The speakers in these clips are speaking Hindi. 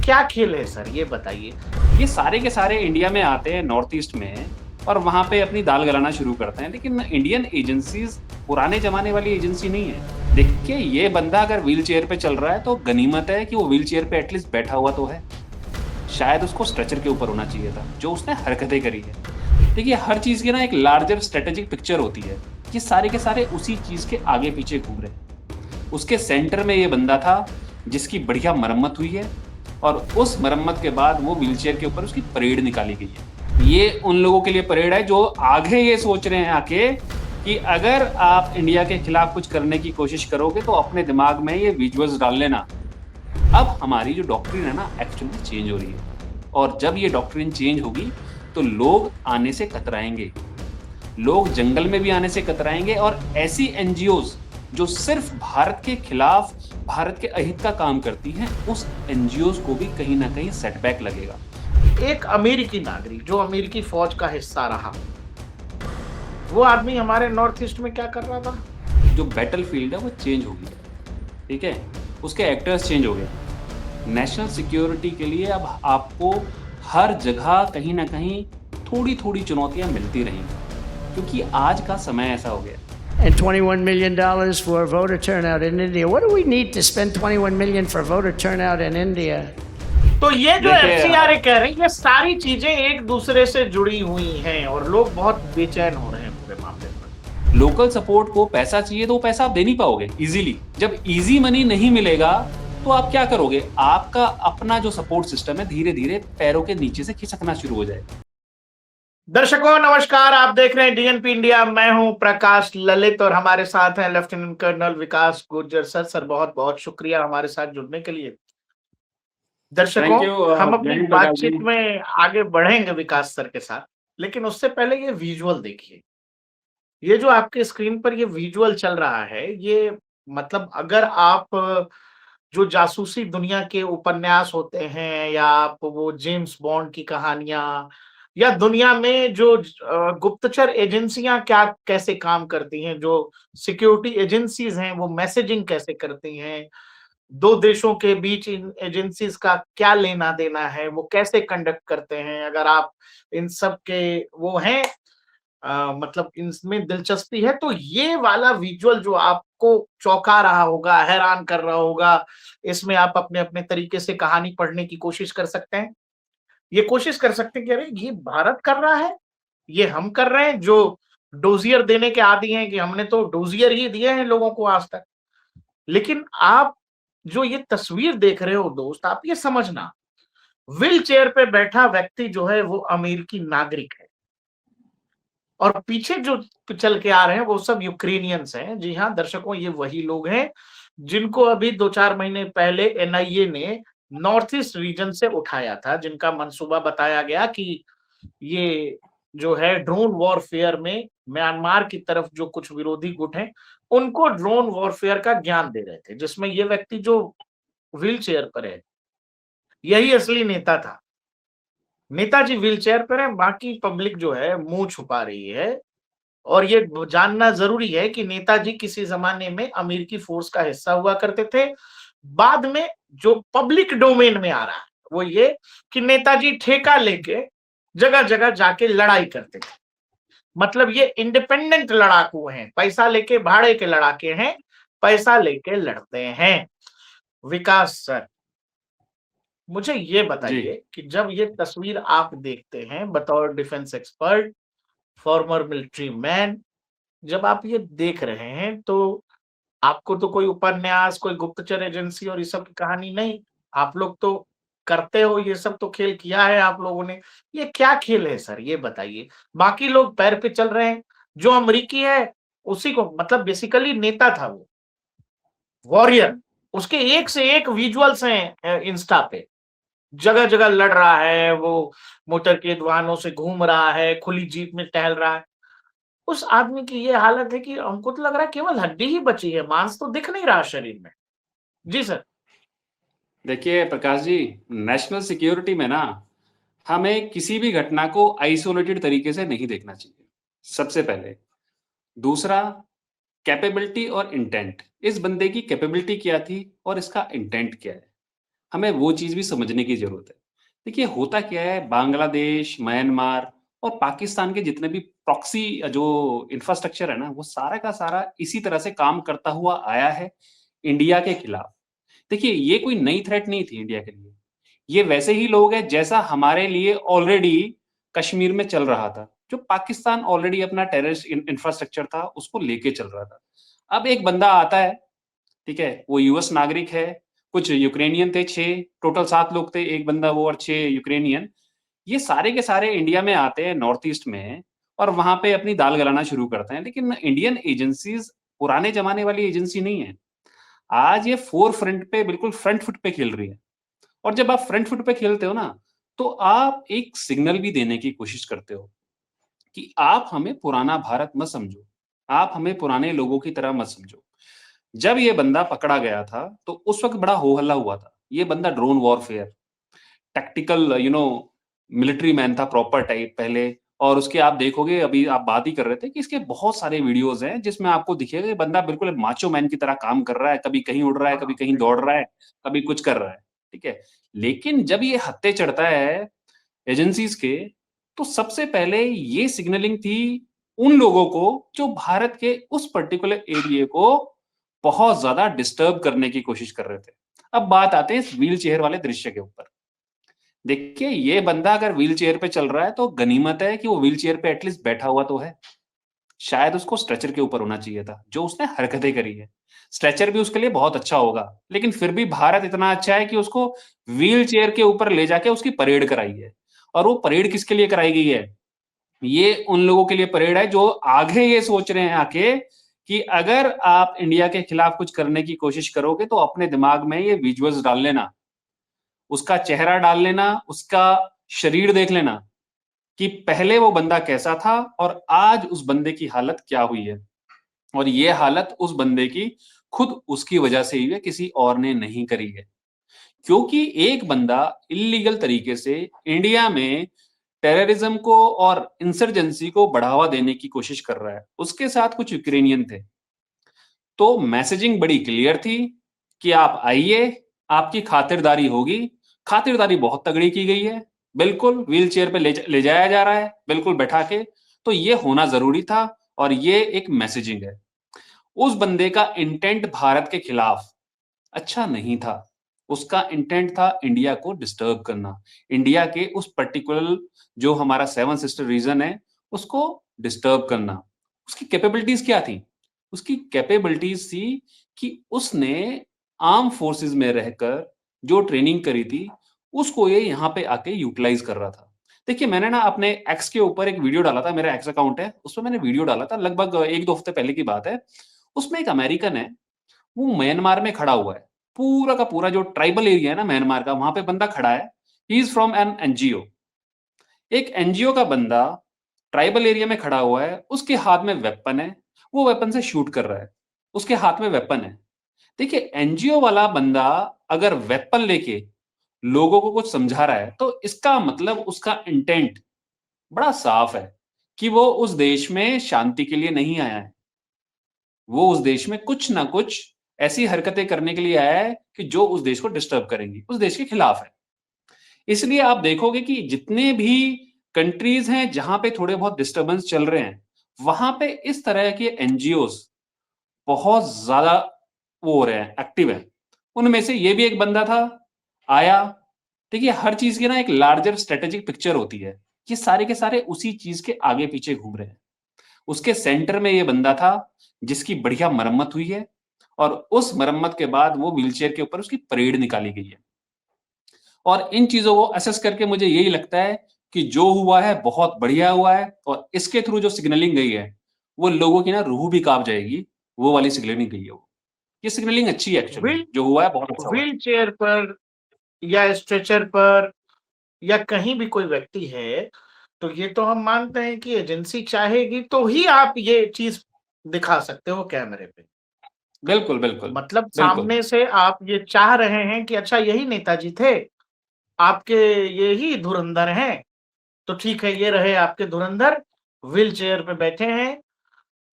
क्या खेल है सर, ये बताइए? ये सारे के सारे इंडिया में आते हैं नॉर्थ ईस्ट में और वहाँ पे अपनी दाल गलाना शुरू करते हैं, लेकिन इंडियन एजेंसीज पुराने जमाने वाली एजेंसी नहीं है। देखिए, ये बंदा अगर व्हील चेयर पे चल रहा है तो गनीमत है कि वो व्हील चेयर पे एटलीस्ट बैठा हुआ तो है। शायद उसको स्ट्रेचर के ऊपर होना चाहिए था, जो उसने हरकतें करी है। देखिए, हर चीज़ की ना एक लार्जर स्ट्रेटेजिक पिक्चर होती है। ये सारे के सारे उसी चीज़ के आगे पीछे घूम रहे हैं। उसके सेंटर में ये बंदा था जिसकी बढ़िया मरम्मत हुई है और उस मरम्मत के बाद वो व्हीलचेयर के ऊपर उसकी परेड निकाली गई है। ये उन लोगों के लिए परेड है जो आगे ये सोच रहे हैं आके कि अगर आप इंडिया के खिलाफ कुछ करने की कोशिश करोगे तो अपने दिमाग में ये विजुअल्स डाल लेना। अब हमारी जो डॉक्ट्रिन है ना एक्चुअली चेंज हो रही है और जब ये डॉक्ट्रिन चेंज होगी तो लोग आने से कतराएंगे। लोग जंगल में भी आने से कतराएंगे और ऐसी एनजीओज जो सिर्फ भारत के खिलाफ, भारत के अहित का काम करती हैं, उस एनजीओज को भी कहीं ना कहीं सेटबैक लगेगा। एक अमेरिकी नागरिक जो अमेरिकी फौज का हिस्सा रहा, वो आदमी हमारे नॉर्थ ईस्ट में क्या कर रहा था? जो बैटलफील्ड है वो चेंज हो गया, ठीक है, उसके एक्टर्स चेंज हो गए। नेशनल सिक्योरिटी के लिए अब आपको हर जगह कहीं ना कहीं थोड़ी थोड़ी चुनौतियां मिलती रहेंगी, क्योंकि आज का समय ऐसा हो गया। And $21 million for voter turnout in India. What do we need to spend $21 million for voter turnout in India? तो ये जो देखिए, एफसीआरए कह रहे हैं, ये सारी चीजें एक दूसरे से जुड़ी हुई हैं और लोग बहुत बेचैन हो रहे हैं पूरे मामले पर। लोकल सपोर्ट को पैसा चाहिए तो वो पैसा आप दे नहीं पाओगे इजीली। जब इजी मनी नहीं मिलेगा तो आप क्या करोगे? आपका अपना जो सपोर्ट सिस्टम है धीरे धीरे पैरों के नीचे से खिसकना शुरू हो जाएगा। दर्शकों नमस्कार, आप देख रहे हैं डीएनपी इंडिया। मैं हूं प्रकाश ललित और हमारे साथ हैं लेफ्टिनेंट कर्नल विकास गुर्जर सर। सर बहुत बहुत शुक्रिया हमारे साथ जुड़ने के लिए। दर्शकों, थैंक यू हम अपनी जय हिंद प्रकाश जी। बातचीत में आगे बढ़ेंगे विकास सर के साथ, लेकिन उससे पहले ये विजुअल देखिए। ये जो आपके स्क्रीन पर ये विजुअल चल रहा है, ये मतलब अगर आप जो जासूसी दुनिया के उपन्यास होते हैं या आप वो जेम्स बॉन्ड की कहानियां या दुनिया में जो गुप्तचर एजेंसियां क्या कैसे काम करती हैं, जो सिक्योरिटी एजेंसीज हैं वो मैसेजिंग कैसे करती हैं, दो देशों के बीच इन एजेंसीज का क्या लेना देना है, वो कैसे कंडक्ट करते हैं, अगर आप इन सब के वो हैं मतलब इसमें दिलचस्पी है, तो ये वाला विजुअल जो आपको चौंका रहा होगा, हैरान कर रहा होगा, इसमें आप अपने अपने तरीके से कहानी पढ़ने की कोशिश कर सकते हैं। ये कोशिश कर सकते हैं कि अरे ये भारत कर रहा है, ये हम कर रहे हैं जो डोजियर देने के आदी हैं कि हमने तो डोजियर ही दिए हैं लोगों को आज तक। लेकिन आप जो ये तस्वीर देख रहे हो दोस्त, आप ये समझना, व्हील चेयर पे बैठा व्यक्ति जो है वो अमेरिकी नागरिक है और पीछे जो चल के आ रहे हैं वो सब यूक्रेनियंस हैं। जी हाँ दर्शकों, ये वही लोग हैं जिनको अभी 2-4 महीने पहले एनआईए ने नॉर्थ ईस्ट रीजन से उठाया था, जिनका मंसूबा बताया गया कि ये जो है ड्रोन वॉरफेयर में म्यांमार की तरफ जो कुछ विरोधी गुट हैं, उनको ड्रोन वॉरफेयर का ज्ञान दे रहे थे, जिसमें ये व्यक्ति जो व्हील चेयर पर है, यही असली नेता था। नेताजी व्हील चेयर पर है, बाकी पब्लिक जो है मुंह छुपा रही है। और ये जानना जरूरी है कि नेताजी किसी जमाने में अमेरिकी फोर्स का हिस्सा हुआ करते थे। बाद में जो पब्लिक डोमेन में आ रहा है वो ये कि नेताजी ठेका लेके जगह जगह जाके लड़ाई करते थे। मतलब ये इंडिपेंडेंट लड़ाकू हैं, पैसा लेके भाड़े के लड़ाके हैं, पैसा लेके लड़ते हैं। विकास सर, मुझे ये जी, बताइए कि जब ये तस्वीर आप देखते हैं बतौर defence expert, farmer military man, जब आप ये देख रहे हैं तो आपको तो कोई उपन्यास, कोई गुप्तचर एजेंसी और ये सब की कहानी नहीं, आप लोग तो करते हो, ये सब तो खेल किया है आप लोगों ने। ये क्या खेल है सर, ये बताइए? बाकी लोग पैर पे चल रहे हैं, जो अमरीकी है उसी को, मतलब बेसिकली नेता था वो, वॉरियर, उसके एक से एक विजुअल्स हैं इंस्टा पे, जगह जगह लड़ रहा है वो, मोटरकेड वाहनों से घूम रहा है, खुली जीप में टहल रहा है। उस आदमी की ये हालत है कि हमको तो लग रहा है केवल हड्डी ही बची है, मांस तो दिख नहीं रहा शरीर में। जी सर। देखिए प्रकाश जी, नेशनल सिक्योरिटी में ना हमें किसी भी घटना को आइसोलेटेड तरीके से नहीं देखना चाहिए, सबसे पहले। दूसरा, कैपेबिलिटी और इंटेंट। इस बंदे की कैपेबिलिटी क्या थी और इसका इंटेंट क्या है, हमें वो चीज़ भी समझने की ज़रूरत है। देखिए होता क्या है, बांग्लादेश, म्यांमार और पाकिस्तान के जितने भी प्रॉक्सी जो इंफ्रास्ट्रक्चर है ना, वो सारा का सारा इसी तरह से काम करता हुआ आया है इंडिया के खिलाफ। देखिए ये कोई नई थ्रेट नहीं थी इंडिया के लिए। ये वैसे ही लोग हैं जैसा हमारे लिए ऑलरेडी कश्मीर में चल रहा था। जो पाकिस्तान ऑलरेडी अपना टेररिस्ट इंफ्रास्ट्रक्चर था, उसको लेके चल रहा था। अब एक बंदा आता है, ठीक है? वो यूएस नागरिक है, कुछ यूक्रेनियन थे 6, टोटल 7 लोग थे, 1 बंदा वो और 6 यूक्रेनियन। ये सारे के सारे इंडिया में आते हैं नॉर्थ ईस्ट में और वहाँ पे अपनी दाल गलाना शुरू करते हैं। लेकिन इंडियन एजेंसीज़ पुराने ज़माने वाली एजेंसी नहीं है। आज ये फ़ोर फ्रंट पे बिल्कुल फ्रंट फुट पे खेल रही है। और जब आप फ्रंट फुट पे खेलते हो ना, तो आप एक सिग्नल भी देने की कोशिश करते हो कि आप हमें पुराना भारत मत समझो। आप हमें पुराने लोगों की तरह मत समझो। जब ये बंदा पकड़ा गया था, तो उस वक़्त बड़ा हो-हल्ला हुआ था। ये बंदा drone warfare, tactical military man था प्रॉपर टाइप पहले और उसके आप देखोगे अभी आप बात ही कर रहे थे कि इसके बहुत सारे वीडियोज़ हैं, जिसमें आपको दिखेगा ये बंदा बिल्कुल माचो मैन की तरह काम कर रहा है, कभी कहीं उड़ रहा है, कभी हाँ, कहीं दौड़ रहा है, कभी कुछ कर रहा है, ठीक है? लेकिन जब ये हत्थे चढ़ता है एजेंसीज़ के, तो सबसे पहले ये सिग्नलिंग थी उन लोगों को जो भारत के उस पर्टिकुलर एरिये को बहुत ज़्यादा डिस्टर्ब करने की कोशिश कर रहे थे। अब बात आते हैं इस व्हील चेयर वाले दृश्य के ऊपर। देखिए, ये बंदा अगर व्हील चेयर पे चल रहा है तो गनीमत है कि वो व्हील चेयर पे एटलीस्ट बैठा हुआ तो है। शायद उसको स्ट्रेचर के ऊपर होना चाहिए था, जो उसने हरकतें करी है। स्ट्रेचर भी उसके लिए बहुत अच्छा होगा, लेकिन फिर भी भारत इतना अच्छा है कि उसको व्हील चेयर के ऊपर ले जाके उसकी परेड कराई है। और वो परेड किसके लिए कराई गई है? ये उन लोगों के लिए परेड है जो आगे ये सोच रहे हैं आके कि अगर आप इंडिया के खिलाफ कुछ करने की कोशिश करोगे तो अपने दिमाग में ये विजुअल्स डाल लेना, उसका चेहरा डाल लेना, उसका शरीर देख लेना कि पहले वो बंदा कैसा था और आज उस बंदे की हालत क्या हुई है। और ये हालत उस बंदे की खुद उसकी वजह से हुई है, किसी और ने नहीं करी है। क्योंकि एक बंदा इल्लीगल तरीके से इंडिया में टेररिज्म को और इंसर्जेंसी को बढ़ावा देने की कोशिश कर रहा है। उसके साथ कुछ यूक्रेनियन थे। तो मैसेजिंग बड़ी क्लियर थी कि आप आइए, आपकी खातिरदारी होगी। खातिरदारी बहुत तगड़ी की गई है। बिल्कुल व्हील चेयर पे ले जाया जा रहा है, बिल्कुल बैठा के। तो ये होना ज़रूरी था और ये एक मैसेजिंग है। उस बंदे का इंटेंट भारत के खिलाफ अच्छा नहीं था। उसका इंटेंट था इंडिया को डिस्टर्ब करना। इंडिया के उस पर्टिकुलर जो हमारा सेवन सिस्टर रीजन है, उसको डिस्टर्ब करना। उसकी कैपेबिलिटीज़ क्या थी? उसकी कैपेबिलिटीज़ थी कि उसने आर्म फोर्सेस में रहकर जो ट्रेनिंग करी थी, उसको ये यहाँ पे आके यूटिलाइज़ कर रहा था। देखिए मैंने ना अपने एक्स के ऊपर एक वीडियो डाला था, मेरा एक्स अकाउंट है, उसमें मैंने वीडियो डाला था लगभग 1-2 हफ्ते पहले की बात है। उसमें एक अमेरिकन है, वो म्यांमार में खड़ा हुआ है। पूरा का पूरा जो ट्राइबल एरिया है ना म्यांमार का, वहाँ पे बंदा खड़ा है। He is from an NGO. एक एनजीओ का बंदा ट्राइबल एरिया में खड़ा हुआ है, उसके हाथ में वेपन है, वो वेपन से शूट कर रहा है। उसके हाथ में वेपन है। देखिए एनजीओ वाला बंदा अगर वेपन लेके लोगों को कुछ समझा रहा है, तो इसका मतलब उसका इंटेंट बड़ा साफ है कि वो उस देश में शांति के लिए नहीं आया है। वो उस देश में कुछ ना कुछ ऐसी हरकतें करने के लिए आया है कि जो उस देश को डिस्टर्ब करेंगी, उस देश के खिलाफ है। इसलिए आप देखोगे कि जितने भी कंट्रीज़ हैं जहाँ पे थोड़े बहुत डिस्टर्बेंस चल रहे हैं, वहाँ पे इस तरह के एनजीओज़ बहुत ज़्यादा वो हो रहे हैं, एक्टिव हैं। उनमें से ये भी एक बंदा था, आया। देखिए हर चीज़ की ना एक लार्जर स्ट्रैटेजिक पिक्चर होती है। ये सारे के सारे उसी चीज़ के आगे-पीछे घूम रहे हैं। उसके सेंटर में ये बंदा था, जिसकी बढ़िया मरम्मत हुई है और उस मरम्मत के बाद वो व्हीलचेयर के ऊपर उसकी परेड निकाली गई है। और इन चीज़ों को असेस करके मुझे यही लगता है कि जो हुआ है बहुत बढ़िया हुआ है और इसके थ्रू जो सिग्नलिंग गई है, वो लोगों की ना रूह भी काँप जाएगी, वो वाली सिग्नलिंग गई है वो। ये सिग्नलिंग अच्छी है एक्चुअली, व्हील जो हुआ है बहुत अच्छा हुआ है। व्हील चेयर पर या स्ट्रेचर पर या कहीं भी कोई व्यक्ति है, तो ये तो हम मानते हैं कि एजेंसी चाहेगी तो ही आप ये चीज़ दिखा सकते हो कैमरे पे। बिल्कुल, बिल्कुल, मतलब बिल्कुल। सामने से आप ये चाह रहे हैं कि अच्छा यही नेताजी थे, आपके यही धुरंधर हैं, तो ठीक है ये रहे आपके धुरंधर, व्हील चेयर पे बैठे हैं,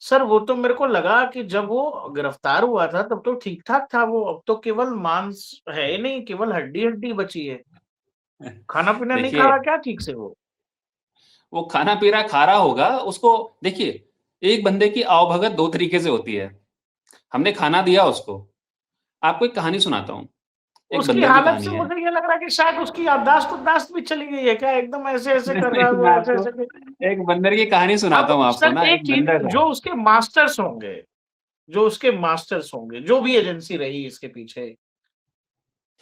सर वो तो मेरे को लगा कि जब वो गिरफ्तार हुआ था तब तो ठीक-ठाक था वो, अब तो केवल मांस है ही नहीं, केवल हड्डी-हड्डी बची है। खाना-पीना नहीं खा देखिए, रहा क्या ठीक से वो? वो खाना पी रहा खा रहा होगा, उसको देखिए, एक बंदे की आवभगत 2 तरीके से होती है। हमने खाना दिया उसको। आपको एक कहानी सुनाता हूँ। एक उसकी बंदर की हालत से कहानी है। मुझे ये लग रहा है कि शायद उसकी याददाश्त-उद्दाश्त भी चली गई है क्या? एकदम ऐसे-ऐसे कर रहा है मैं वो, आपको ऐसे-ऐसे के एक बंदर की कहानी अब सुनाता हूँ आपको सर ना, एक एक चीज़ बंदर था। जो उसके मास्टर्स होंगे, जो भी एजेंसी रही इसके पीछे,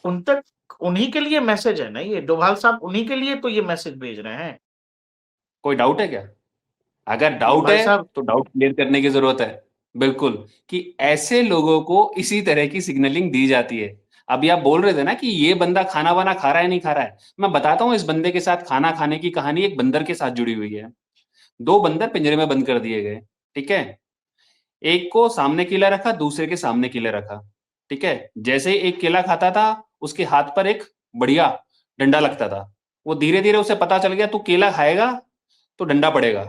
उन तक उन्हीं के लिए मैसेज है ना ये, डोभाल साहब उन्हीं के लिए तो ये मैसेज भेज रहे हैं। कोई डाउट है क्या? अगर तो डाउट भाई है, साहब तो डाउट क्लियर करने की ज़रूरत है। बिल्कुल, कि ऐसे लोगों को इसी तरह की सिग्नलिंग दी जाती है। अभी आप बोल रहे थे ना कि ये बंदा खाना-वाना खा रहा है, नहीं खा रहा है। मैं बताता हूँ इस बंदे के साथ खाना खाने की कहानी एक बंदर के साथ जुड़ी हुई है। 2 बंदर पिंजरे में बंद कर दिए गए, ठीक है? एक को सामने केला रखा, दूसरे के सामने केला रखा, ठीक है? जैसे ही एक केला खाता था, उसके हाथ पर एक बढ़िया डंडा लगता था। वो धीरे-धीरे उसे पता चल गया, तू केला खाएगा, तो डंडा पड़ेगा।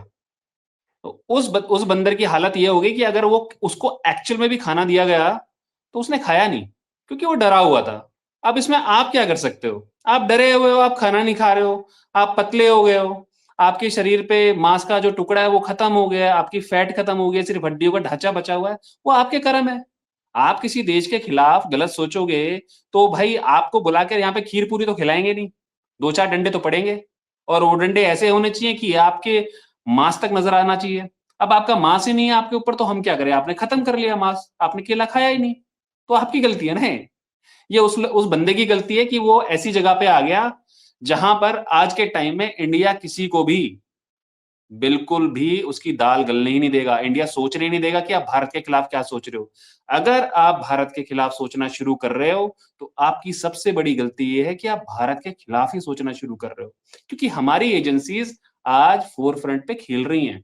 तो उस बंदर की हालत ये हो गई कि अगर वो उसको एक्चुअल में भी खाना दिया गया, तो उसने खाया नहीं, क्योंकि वो डरा हुआ था। अब इसमें आप क्या कर सकते हो? आप डरे हुए हो, आप खाना नहीं खा रहे हो, आप पतले हो गए हो, आपके शरीर पे मांस का जो टुकड़ा है वो खत्म हो गया है, आपकी फैट खत्म हो गई है, सिर्फ हड्डियों का ढांचा बचा हुआ है, वो आपके कर्म है। आप किसी देश के खिलाफ गलत सोचोगे, तो भाई आपको बुलाकर यहाँ पे खीर पूरी तो खिलाएंगे नहीं, 2-4 डंडे तो पड़ेंगे, और वो डंडे ऐसे होने चाहिए कि आपके मांस तक नजर आना चाहिए। अब आपका मांस ही नहीं है आपके ऊपर, तो हम क्या करें? आपने खत्म कर लिया मांस, आपने केला खाया ही नहीं, तो आपकी गलती है ना ये। ये उस बंदे की गलती है कि वो ऐसी जगह पे आ गया जहां पर आज के टाइम में इंडिया किसी को भी बिल्कुल भी उसकी दाल गलने ही नहीं देगा। इंडिया सोचने ही नहीं देगा कि आप भारत के खिलाफ क्या सोच रहे हो। अगर आप भारत के खिलाफ सोचना शुरू कर रहे हो, तो आपकी सबसे बड़ी गलती ये है कि आप भारत के खिलाफ ही सोचना शुरू कर रहे हो। क्योंकि हमारी एजेंसीज़ आज फ़ोर फ्रंट पे खेल रही हैं,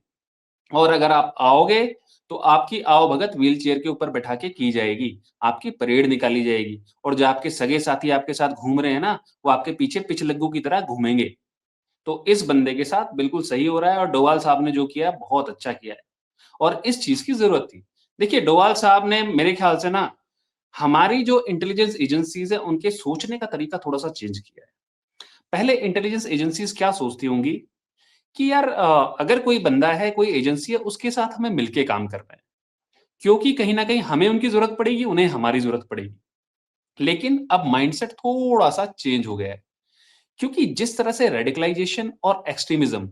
और अगर आप आओगे, तो आपकी आवभगत व्हीलचेयर के ऊपर बैठा के की जाएगी, आपकी परेड निकाली जाएगी, और जो आपके सगे-साथी आपके साथ घूम रहे हैं ना, वो आपके पीछे पिछलग्गू की तरह घूमेंगे। तो इस बंदे के साथ बिल्कुल सही हो रहा है, और डोभाल साहब ने जो किया है बहुत अच्छा किया है, और इस चीज़ की ज़रूरत थी। देखिए, डोभाल साहब ने मेरे ख्याल से ना हमारी जो इंटेलिजेंस एजेंसीज़ हैं उनके सोचने का तरीका थोड़ा-सा चेंज किया है। पहले इंटेलिजेंस एजेंसीज़ क्या सोचती होंगी कि यार अगर कोई बंदा है, कोई एजेंसी है, उसके साथ हमें मिलके काम करना है। क्योंकि कहीं न कहीं हमें उनकी ज़रूरत पड़ेगी, उन्हें हमारी ज़रूरत पड़ेगी। लेकिन अब माइंडसेट थोड़ा-सा चेंज हो गया है। क्योंकि जिस तरह से रेडिकलाइज़ेशन और एक्सट्रीमिज़्म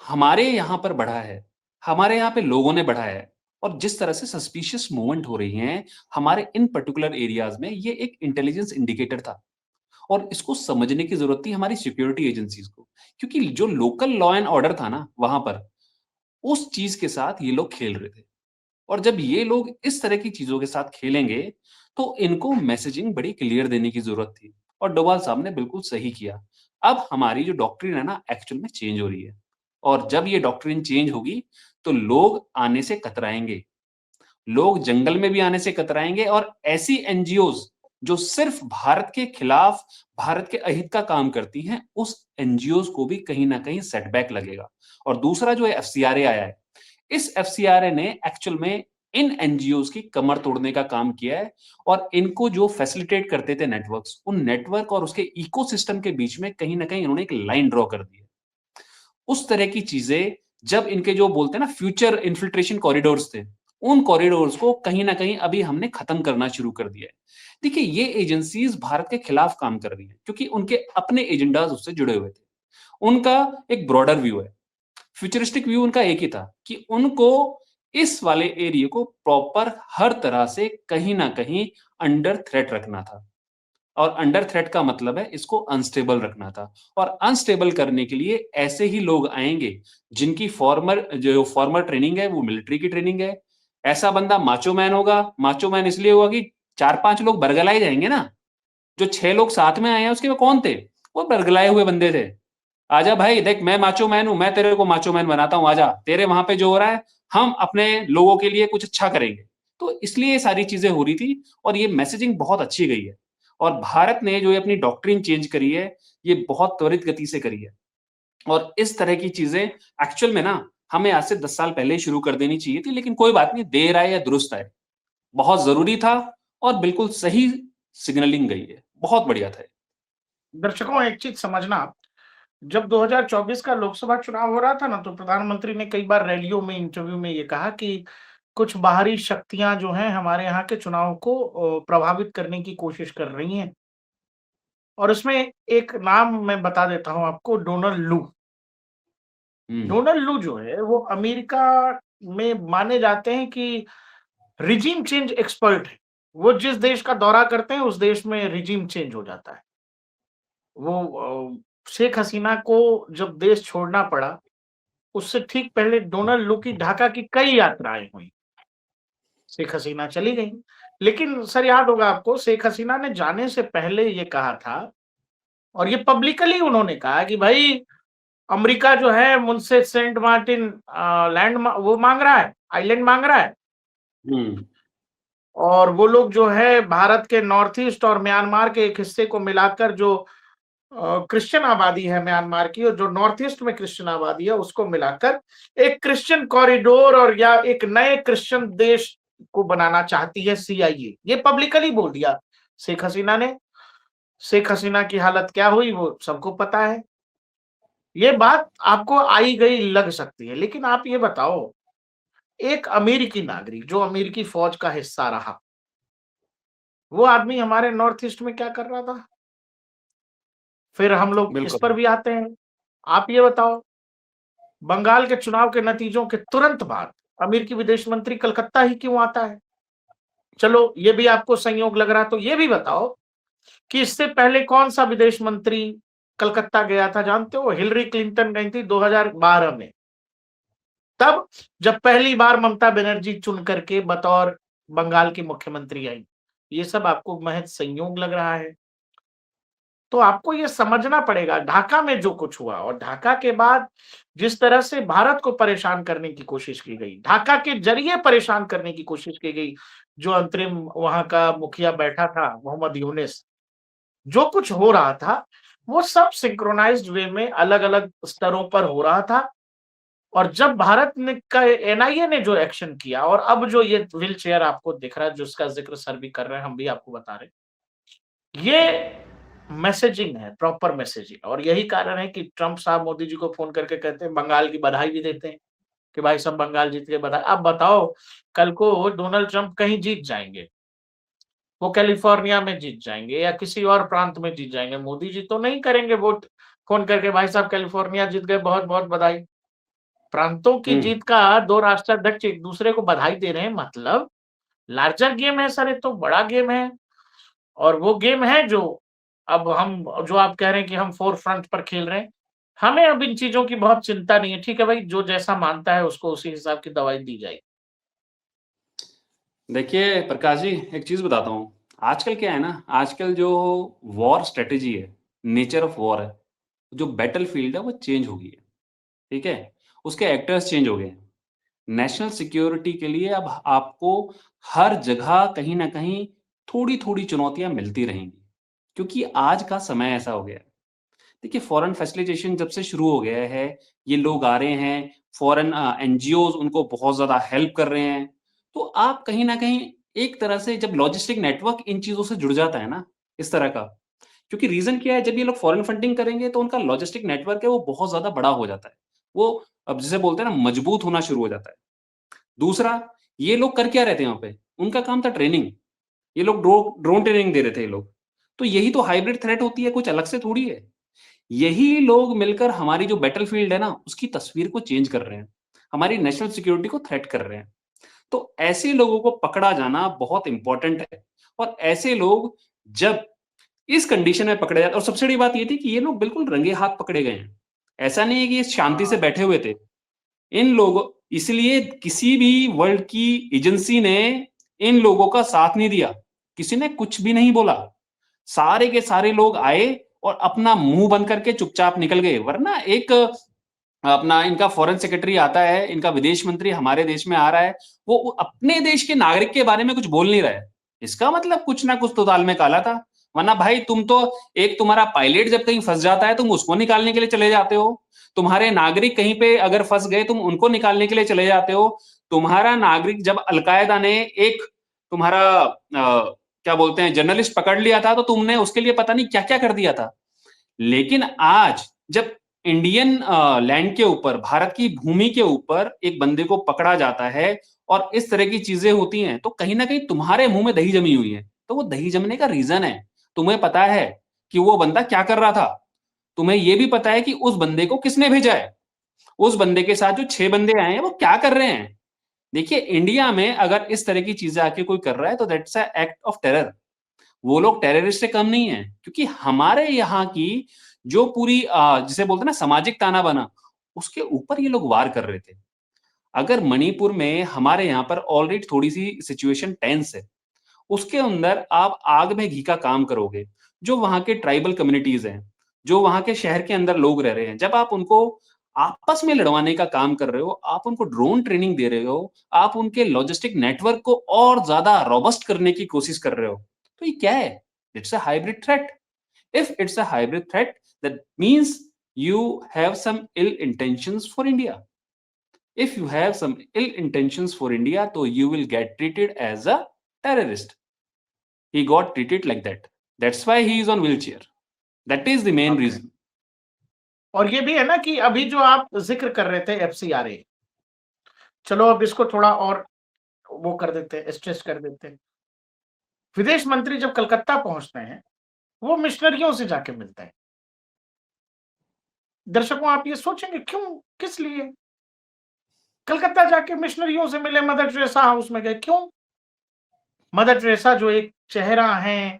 हमारे यहाँ पर बढ़ा है, हमारे यहाँ पे लोगों ने बढ़ाया है, और जिस तरह से सस्पिशियस मूवमेंट हो रही हैं, हमारे इन पर्टिकुलर एरियाज़ में, ये एक इंटेलिजेंस इंडिकेटर था, और इसको समझने की ज़रूरत थी हमारी सिक्योरिटी एजेंसीज़ को। क्योंकि जो लोकल लॉ एंड ऑर्डर था ना वहाँ पर, उस चीज़ के साथ ये लोग खेल रहे थे। और जब ये लोग इस तरह की चीज़ों के साथ खेलेंगे, तो इनको मैसेजिंग बड़ी क्लियर देने की ज़रूरत थी, और डोभाल साहब ने बिल्कुल सही किया। अब हमारी जो डॉक्ट्रिन है ना एक्चुअल में चेंज हो रही है, और जब ये डॉक्ट्रिन चेंज होगी, तो लोग आने से कतराएँगे। लोग जंगल में भी आने से कतराएँगे, और ऐसी एनजीओज़ जो सिर्फ़ भारत के खिलाफ, भारत के अहित का काम करती हैं, उस एनजीओज़ को भी कहीं न कहीं सेटबैक लगेगा। और दूसरा जो एफसीआरए आया है, इस एफसीआरए ने एक्चुअल में इन एनजीओज़ की कमर तोड़ने का काम किया है, और इनको जो फैसिलिटेट करते थे नेटवर्क्स, उन नेटवर्क और उसके इकोसिस्टम के बीच में कहीं न कहीं इन्होंने एक लाइन ड्रॉ कर दी है। उस तरह की चीज़ें, जब इनके जो बोलते हैं ना फ्यूचर इन्फिल्ट्रेशन कॉरिडोर्स थे, उन कॉरिडोर्स को कहीं न कहीं अभी हमने खत्म करना शुरू कर दिया है। देखिए, ये एजेंसीज़ भारत के खिलाफ काम कर रही हैं, क्योंकि उनके अपने एजेंडाज़ उससे जुड़े हुए थे। उनका एक ब्रॉडर व्यू है। फ्यूचरिस्टिक व्यू उनका एक ही था कि उनको इस वाले एरिया को प्रॉपर हर तरह से कहीं न कहीं अंडर थ्रेट रखना था। और अंडर थ्रेट का मतलब है इसको अनस्टेबल रखना था, और अनस्टेबल करने के लिए ऐसे ही लोग आएँगे जिनकी फॉर्मल ट्रेनिंग है वो मिलिट्री की ट्रेनिंग है। ऐसा बंदा माचो मैन होगा, माचो मैन इसलिए होगा कि 4-5 लोग बरगलाए जाएँगे ना। जो 6 लोग साथ में आए हैं उसके वो कौन थे? वो बरगलाए हुए बंदे थे। आजा भाई देख, मैं माचो मैन हूँ, मैं तेरे को माचो मैन बनाता हूँ, आजा। तेरे वहाँ पे जो हो रहा है, हम अपने लोगों के लिए कुछ अच्छा करेंगे। तो इसलिए ये सारी चीज़ें हो रही थी, और ये मैसेजिंग बहुत अच्छी गई है। और भारत ने जो ये अपनी डॉक्ट्रिन चेंज करी है, ये बहुत त्वरित गति से करी है। और इस तरह की चीज़ें एक्चुअल में ना हमें आज से 10 साल पहले ही शुरू कर देनी चाहिए थी, लेकिन कोई बात नहीं, देर आए या दुरुस्त आए। बहुत ज़रूरी था और बिल्कुल सही सिग्नलिंग गई है। बहुत बढ़िया था ये। दर्शकों, एक चीज समझना, जब 2024 का लोकसभा चुनाव हो रहा था ना, तो प्रधानमंत्री ने कई बार रैलियों में, इंटरव्यू में ये कहा कि कुछ बाहरी शक्तियां जो हैं हमारे यहाँ के चुनाव को प्रभावित करने की कोशिश कर रही हैं। और उसमें एक नाम मैं बता देता हूं आपको, डोनाल्ड लू। डोनाल्ड लू जो है वो अमेरिका में माने जाते हैं कि रिजीम चेंज एक्सपर्ट है। वो जिस देश का दौरा करते हैं उस देश में रिजीम चेंज हो जाता है। वो शेख हसीना को जब देश छोड़ना पड़ा, उससे ठीक पहले डोनाल्ड लू की ढाका की कई यात्राएं हुई। शेख हसीना चली गई, लेकिन सर याद होगा आपको, शेख हसीना ने जाने से पहले ये कहा था, और ये पब्लिकली उन्होंने कहा कि भाई अमेरिका जो है मुझसे सेंट मार्टिन वो मांग रहा है, आइलैंड मांग रहा है, और वो लोग जो है भारत के नॉर्थ ईस्ट और म्यांमार के एक हिस्से को मिलाकर जो क्रिश्चियन आबादी है म्यांमार की, और जो नॉर्थ ईस्ट में क्रिश्चियन आबादी है उसको मिलाकर एक क्रिश्चियन कॉरिडोर और या एक नए क्रिश्चियन देश को बनाना चाहती है सीआईए। ये पब्लिकली बोल दिया शेख हसीना ने। शेख हसीना की हालत क्या हुई वो सबको पता है। ये बात आपको आई गई लग सकती है, लेकिन आप ये बताओ, एक अमेरिकी नागरिक जो अमेरिकी फौज का हिस्सा रहा, वो आदमी हमारे नॉर्थ ईस्ट में क्या कर रहा था? फिर हम लोग इस पर बिल्कुल। भी आते हैं। आप ये बताओ, बंगाल के चुनाव के नतीजों के तुरंत बाद अमेरिकी विदेश मंत्री कलकत्ता ही क्यों आता है? चलो ये भी आपको संयोग लग रहा, तो ये भी बताओ कि इससे पहले कौन सा विदेश मंत्री कलकत्ता गया था? जानते हो, हिलरी क्लिंटन गई थी 2012 में, तब जब पहली बार ममता बनर्जी चुन करके बतौर बंगाल की मुख्यमंत्री आई। ये सब आपको महज संयोग लग रहा है? तो आपको ये समझना पड़ेगा ढाका में जो कुछ हुआ, और ढाका के बाद जिस तरह से भारत को परेशान करने की कोशिश की गई, ढाका के जरिए परेशान करने की कोशिश की गई, जो अंतरिम वहां का मुखिया बैठा था मोहम्मद यूनिस, जो कुछ हो रहा था वो सब सिंक्रोनाइज्ड वे में अलग अलग स्तरों पर हो रहा था। और जब भारत ने का एनआईए ने जो एक्शन किया, और अब जो ये व्हील चेयर आपको दिख रहा है जिसका जिक्र सर भी कर रहे हैं, हम भी आपको बता रहे हैं, ये मैसेजिंग है, प्रॉपर मैसेजिंग। और यही कारण है कि ट्रंप साहब मोदी जी को फोन करके कहते हैं, बंगाल की बधाई भी देते हैं कि भाई सब बंगाल जीत के बधाई। अब बताओ, कल को डोनाल्ड ट्रंप कहीं जीत जाएंगे, वो कैलिफोर्निया में जीत जाएंगे या किसी और प्रांत में जीत जाएंगे, मोदी जी तो नहीं करेंगे वोट फोन करके, भाई साहब कैलिफोर्निया जीत गए, बहुत बहुत बधाई। प्रांतों की जीत का दो राष्ट्राध्यक्ष एक दूसरे को बधाई दे रहे हैं, मतलब लार्जर गेम है सर, ये तो बड़ा गेम है। और वो गेम है जो अब हम, जो आप कह रहे हैं कि हम फोर फ्रंट पर खेल रहे हैं, हमें अब इन चीजों की बहुत चिंता नहीं है। ठीक है भाई, जो जैसा मानता है उसको उसी हिसाब की दवाई दी जाएगी। देखिए प्रकाश जी, एक चीज बताता हूँ। आजकल क्या है ना, आजकल जो वॉर स्ट्रेटेजी है, नेचर ऑफ वॉर है, जो बैटल फील्ड है वो चेंज हो गई है। ठीक है, उसके एक्टर्स चेंज हो गए हैं। नेशनल सिक्योरिटी के लिए अब आपको हर जगह कहीं ना कहीं थोड़ी थोड़ी चुनौतियां मिलती रहेंगी, क्योंकि आज का समय ऐसा हो गया है। देखिए, फॉरेन फैसिलिटेशन जब से शुरू हो गया है, ये लोग आ रहे हैं, फॉरेन एनजीओज उनको बहुत ज्यादा हेल्प कर रहे हैं, तो आप कहीं ना कहीं एक तरह से जब लॉजिस्टिक नेटवर्क इन चीजों से जुड़ जाता है ना, इस तरह का, क्योंकि रीजन क्या है, जब ये लोग फॉरेन फंडिंग करेंगे तो उनका लॉजिस्टिक नेटवर्क है वो बहुत ज्यादा बड़ा हो जाता है, वो अब जिसे बोलते हैं ना मजबूत होना शुरू हो जाता है। दूसरा, ये लोग कर क्या रहे थे वहां पे, उनका काम था ट्रेनिंग। ये लोग ड्रोन ट्रेनिंग दे रहे थे ये लोग। तो यही तो हाइब्रिड थ्रेट होती है, कुछ अलग से थोड़ी है। यही लोग मिलकर हमारी जो बैटलफील्ड है ना, उसकी तस्वीर को चेंज कर रहे हैं, हमारी नेशनल सिक्योरिटी को थ्रेट कर रहे हैं। तो ऐसे लोगों को पकड़ा जाना बहुत इंपॉर्टेंट है। और ऐसे लोग जब इस कंडीशन में पकड़े जाते, और सबसे बड़ी बात ये थी कि ये लोग बिल्कुल रंगे हाथ पकड़े गए हैं। ऐसा नहीं है कि ये शांति से बैठे हुए थे। इन लोगों, इसलिए किसी भी वर्ल्ड की एजेंसी ने इन लोगों का साथ नहीं दिया, किसी ने कुछ भी नहीं बोला। सारे के सारे लोग आए और अपना मुंह बंद करके चुपचाप निकल गए। वरना एक अपना इनका फॉरेन सेक्रेटरी आता है, इनका विदेश मंत्री हमारे देश में आ रहा है, वो अपने देश के नागरिक के बारे में कुछ बोल नहीं रहा है, इसका मतलब कुछ ना कुछ तो दाल में काला था। वरना भाई तुम तो, एक तुम्हारा पायलट जब कहीं फंस जाता है तुम उसको निकालने के लिए चले जाते हो, तुम्हारे नागरिक कहीं पे अगर फंस गए तुम उनको निकालने के लिए चले जाते हो, तुम्हारा नागरिक जब अलकायदा ने एक तुम्हारा क्या बोलते हैं जर्नलिस्ट पकड़ लिया था तो तुमने उसके लिए पता नहीं क्या क्या कर दिया था। लेकिन आज जब इंडियन लैंड के ऊपर, भारत की भूमि के ऊपर एक बंदे को पकड़ा जाता है और इस तरह की चीजें होती हैं, तो कहीं ना कहीं तुम्हारे मुंह में दही जमी हुई है। तो वो दही जमने का रीजन है, तुम्हें पता है कि वो बंदा क्या कर रहा था, तुम्हें ये भी पता है कि उस बंदे को किसने भेजा है, उस बंदे के साथ जो 6 बंदे आए हैं वो क्या कर रहे हैं। देखिए, इंडिया में अगर इस तरह की चीजें आके कोई कर रहा है तो that's a act of terror. वो लोग टेररिस्ट से कम नहीं है, क्योंकि हमारे यहाँ की जो पूरी जिसे बोलते हैं ना सामाजिक ताना बाना, उसके ऊपर ये लोग वार कर रहे थे। अगर मणिपुर में हमारे यहाँ पर ऑलरेडी थोड़ी सी सिचुएशन टेंस है, उसके अंदर आप आग में घी का काम करोगे, जो वहां के ट्राइबल कम्युनिटीज हैं, जो वहां के शहर के अंदर लोग रह रहे हैं, जब आप उनको आपस में लड़वाने का काम कर रहे हो, आप उनको ड्रोन ट्रेनिंग दे रहे हो, आप उनके लॉजिस्टिक नेटवर्क को और ज्यादा रोबस्ट करने की कोशिश कर रहे हो, तो ये क्या है? It's a hybrid threat. If it's a hybrid threat, that means you have some ill intentions for India. If you have some ill intentions for India, so you will get treated as a terrorist. He got treated like that. That's why he is on wheelchair. That is the main reason. और ये भी है ना कि अभी जो आप जिक्र कर रहे थे एफसीआरए, चलो अब इसको थोड़ा और वो कर देते हैं, स्ट्रेस कर देते हैं। विदेश मंत्री जब कलकत्ता पहुंचते हैं, वो मिशनरियों से जाके मिलते हैं। दर्शकों, आप ये सोचेंगे क्यों, किस लिए कलकत्ता जाके मिशनरियों से मिले, मदर टेरेसा हाउस में गए, क्यों? मदर टेरेसा जो एक चेहरा है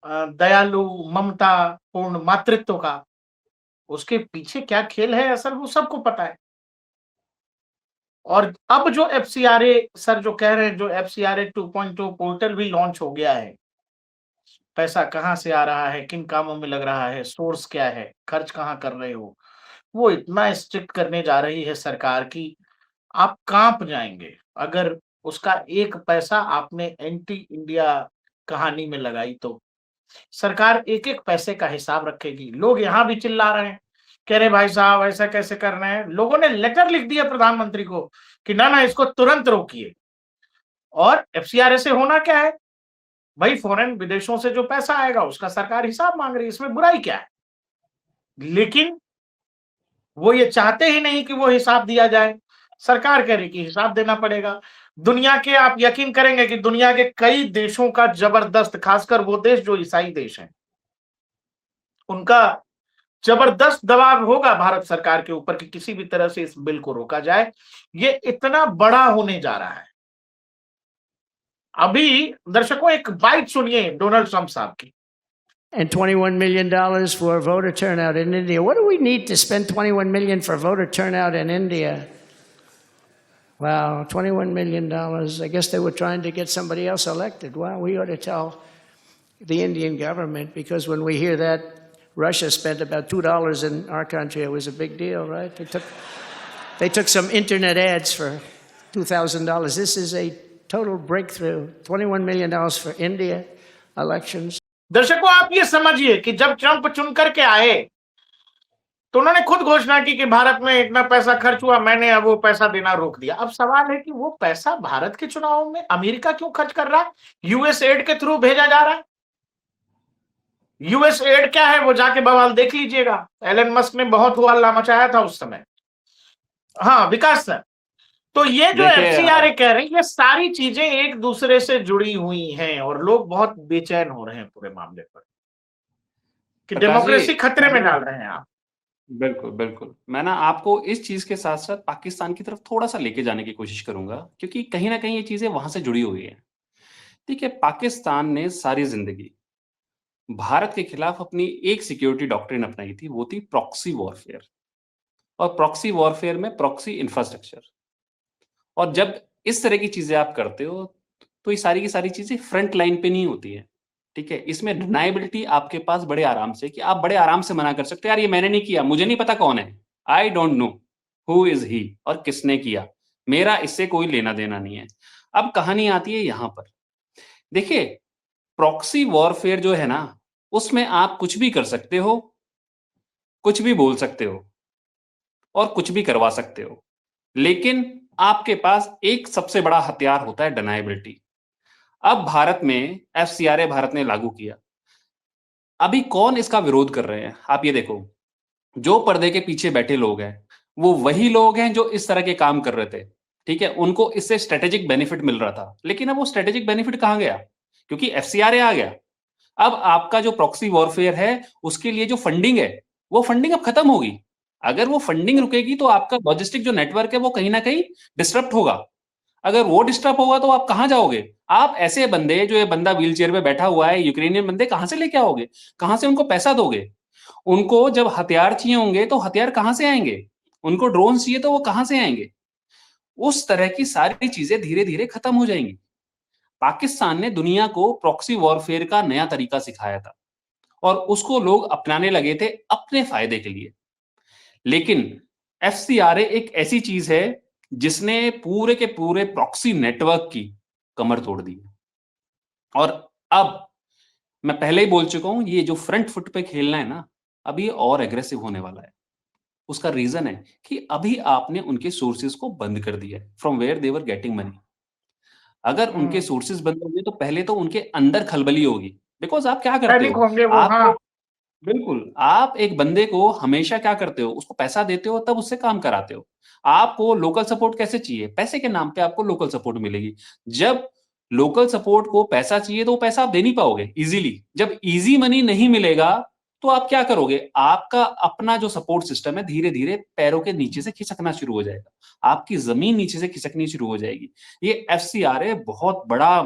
दयालु, ममता पूर्ण मातृत्व का, उसके पीछे क्या खेल है असल वो सबको पता है। और अब जो एफसीआरए सर जो कह रहे हैं, जो एफसीआरए 2.0 पोर्टल भी लॉन्च हो गया है, पैसा कहां से आ रहा है, किन कामों में लग रहा है, सोर्स क्या है, खर्च कहां कर रहे हो, वो इतना स्ट्रिक्ट करने जा रही है सरकार की आप कांप जाएंगे अगर उसका एक पैसा आपने एंटी इंडिया कहानी में लगाई तो। सरकार एक एक पैसे का हिसाब रखेगी। लोग यहां भी चिल्ला रहे हैं, कह रहे भाई साहब ऐसा कैसे कर रहे हैं। लोगों ने लेटर लिख दिया प्रधानमंत्री को कि ना ना इसको तुरंत रोकिए। और एफसीआरए से होना क्या है भाई, फॉरेन विदेशों से जो पैसा आएगा उसका सरकार हिसाब मांग रही है, इसमें बुराई क्या है। लेकिन वो ये चाहते ही नहीं कि वो हिसाब दिया जाए, सरकार कह रही कि हिसाब देना पड़ेगा। दुनिया के, आप यकीन करेंगे कि दुनिया के कई देशों का जबरदस्त, खासकर वो देश जो ईसाई देश हैं, उनका जबरदस्त दबाव होगा भारत सरकार के ऊपर कि किसी भी तरह से इस बिल को रोका जाए। ये इतना बड़ा होने जा रहा है। अभी दर्शकों एक बाइट सुनिए डोनाल्ड ट्रंप साहब की। And $21 million for voter turnout in India. What do we need to spend $21 million for voter turnout in India? Wow, $21 million. I guess they were trying to get somebody else elected. Wow, we ought to tell the Indian government, because when we hear that Russia spent about $2 in our country, it was a big deal, right? They took some internet ads for $2,000. This is a total breakthrough. $21 million for India elections. दर्शकों, आप ये समझिए कि जब ट्रंप चुन करके आए तो उन्होंने खुद घोषणा की कि भारत में इतना पैसा खर्च हुआ, मैंने अब वो पैसा देना रोक दिया। अब सवाल है कि वो पैसा भारत के चुनावों में अमेरिका क्यों खर्च कर रहा है? यूएस एड के थ्रू भेजा जा रहा है। यूएस एड क्या है वो जाके बवाल देख लीजिएगा। एलन मस्क ने बहुत हुआ हल्ला मचाया था उस समय। हाँ विकास सर, तो ये जो एफसीआरए कह रहे हैं, ये सारी चीजें एक दूसरे से जुड़ी हुई हैं और लोग बहुत बेचैन हो रहे हैं पूरे मामले पर कि डेमोक्रेसी खतरे में डाल रहे हैं आप। बिल्कुल बिल्कुल, मैं ना आपको इस चीज के साथ साथ पाकिस्तान की तरफ थोड़ा सा लेके जाने की कोशिश करूंगा, क्योंकि कहीं ना कहीं ये चीजें वहां से जुड़ी हुई है। देखिए, पाकिस्तान ने सारी जिंदगी भारत के खिलाफ अपनी एक सिक्योरिटी डॉक्ट्रिन अपनाई थी, वो थी प्रॉक्सी वॉरफेयर। और प्रॉक्सी वॉरफेयर में प्रॉक्सी इंफ्रास्ट्रक्चर, और जब इस तरह की चीजें आप करते हो तो ये सारी की सारी चीजें फ्रंट लाइन पे नहीं होती है, ठीक है। इसमें डिनाइबिलिटी आपके पास बड़े आराम से, कि आप बड़े आराम से मना कर सकते हैं, यार ये मैंने नहीं किया, मुझे नहीं पता कौन है, I don't know who is he, और किसने किया, मेरा इससे कोई लेना देना नहीं है। अब कहानी आती है यहां पर। देखिए, प्रॉक्सी वॉरफेयर जो है ना, उसमें आप कुछ भी कर सकते हो, कुछ भी बोल सकते हो और कुछ भी करवा सकते हो। लेकिन आपके पास एक सबसे बड़ा हथियार होता है डिनायबिलिटी। अब भारत में एफसीआरए भारत ने लागू किया। अभी कौन इसका विरोध कर रहे हैं? आप ये देखो, जो पर्दे के पीछे बैठे लोग हैं, वो वही लोग हैं जो इस तरह के काम कर रहे थे। ठीक है? उनको इससे स्ट्रैटेजिक बेनिफिट मिल रहा था। लेकिन अब वो स्ट्रैटेजिक बेनिफिट कहाँ गया? क्योंकि एफसीआरए आ गया। अब आपका जो प्रॉक्सी वॉरफेयर है, उसके लिए जो फंडिंग है, वो फंडिंग अब खत्म होगी। अगर वो फंडिंग रुकेगी तो आपका लॉजिस्टिक जो नेटवर्क है, वो कहीं न कहीं डिस्टर्ब होगा। अगर वो डिस्टर्ब होगा तो आप कहाँ जाओगे? आप ऐसे बंदे, जो ये बंदा व्हीलचेयर पे बैठा हुआ है, यूक्रेनियन बंदे कहाँ से लेके आओगे? कहाँ से उनको पैसा दोगे? उनको जब हथियार चाहिए होंगे तो हथियार कहाँ से आएँगे? उनको ड्रोन चाहिए तो वो कहाँ से आएँगे? उस तरह की सारी चीज़ें धीरे-धीरे खत्म हो जाएँगी। पाकिस्तान ने दुनिया को प्रॉक्सी वॉरफेयर का नया तरीका सिखाया था और उसको लोग अपनाने लगे थे अपने फायदे के लिए। लेकिन एफसीआरए एक ऐसी चीज़ है जिसने पूरे के पूरे प्रॉक्सी नेटवर्क की कमर तोड़ दी। और अब मैं पहले ही बोल चुका हूँ, ये जो फ्रंट फुट पे खेलना है ना, अब ये और एग्रेसिव होने वाला है। उसका रीज़न है कि अभी आपने उनके सोर्सेज़ को बंद कर दिया है, from where they were getting money. अगर उनके हुँ, सोर्सेज़ बंद होंगे तो पहले तो उनके अंदर खलबली होगी। बिकॉज़ आप क्या करते पैनिक हो? होंगे वो, आप हाँ। बिल्कुल, आप एक बंदे को हमेशा क्या करते हो? उसको पैसा देते हो तब उससे काम कराते हो। आपको लोकल सपोर्ट कैसे चाहिए? पैसे के नाम पे आपको लोकल सपोर्ट मिलेगी। जब लोकल सपोर्ट को पैसा चाहिए तो वो पैसा आप दे नहीं पाओगे ईज़िली। जब ईज़ी मनी नहीं मिलेगा तो आप क्या करोगे? आपका अपना जो सपोर्ट सिस्टम है धीरे-धीरे पैरों के नीचे से खिसकना शुरू हो जाएगा। आपकी ज़मीन नीचे से खिसकनी शुरू हो जाएगी। ये एफसीआरए बहुत बड़ा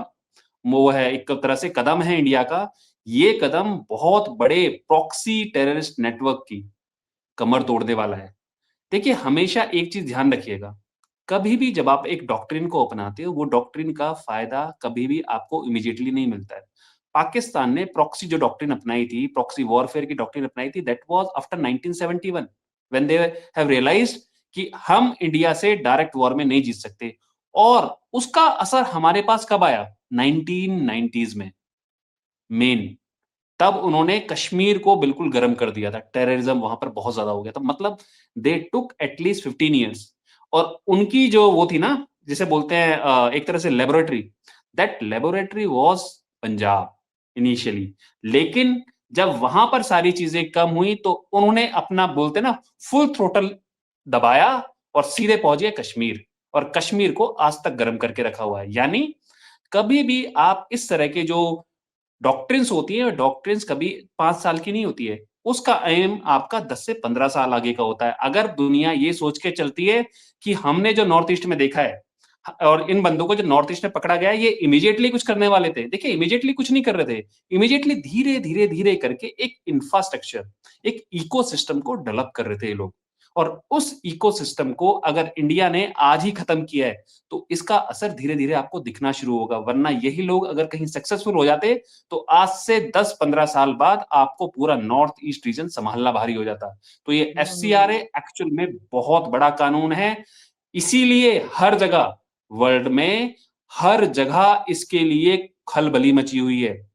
वो है, एक तरह से कदम है इंडिया का। ये कदम बहुत बड़े प्रॉक्सी टेररिस्ट नेटवर्क की कमर तोड़ने वाला है। देखिए, हमेशा एक चीज़ ध्यान रखिएगा, कभी भी जब आप एक डॉक्ट्रिन को अपनाते हो, वो डॉक्ट्रिन का फ़ायदा कभी भी आपको इमीडिएटली नहीं मिलता है। पाकिस्तान ने प्रॉक्सी जो डॉक्ट्रिन अपनाई थी, प्रॉक्सी वॉरफेयर की डॉक्ट्रिन अपनाई थी, that was after 1971 when they have realised कि हम इंडिया से डायरेक्ट वॉर में नहीं जीत सकते और उसका असर हमारे पास कब आया? 1990s में, मेन। तब उन्होंने कश्मीर को बिल्कुल गर्म कर दिया था। टेररिज्म वहाँ पर बहुत ज़्यादा हो गया था। मतलब दे टूक एट लीस्ट 15 इयर्स और उनकी जो वो थी ना, जिसे बोलते हैं एक तरह से laboratory, that laboratory was Punjab initially. लेकिन जब वहाँ पर सारी चीज़ें कम हुई तो उन्होंने अपना बोलते हैं ना फुल थ्रॉटल दबाया और सीधे पहुँच गए कश्मीर और कश्मीर को आज तक गर्म करके रखा हुआ है। यानी कभी भी आप इस तरह के जो डॉक्ट्रिन्स होती है, डॉक्ट्रिन्स कभी 5 साल की नहीं होती है। उसका एम आपका 10 से 15 साल आगे का होता है। अगर दुनिया ये सोच के चलती है कि हमने जो नॉर्थ ईस्ट में देखा है और इन बंदों को जो नॉर्थ ईस्ट में पकड़ा गया है, ये इमीडिएटली कुछ करने वाले थे। देखिए, इमीडिएटली कुछ नहीं कर रहे थे। इमीडिएटली धीरे, धीरे, धीरे करके एक इंफ्रास्ट्रक्चर, एक इकोसिस्टम को डेवलप कर रहे थे ये लोग। और उस इकोसिस्टम को अगर इंडिया ने आज ही खत्म किया है, तो इसका असर धीरे-धीरे आपको दिखना शुरू होगा। वरना यही लोग अगर कहीं सक्सेसफुल हो जाते, तो आज से 10-15 साल बाद आपको पूरा नॉर्थ ईस्ट रीजन सँभालना भारी हो जाता। तो ये एफसीआरए हुँ, एक्चुअल में बहुत बड़ा कानून है। इसीलिए हर जगह वर्ल्ड में, हर जगह इसके लिए खलबली मची हुई है।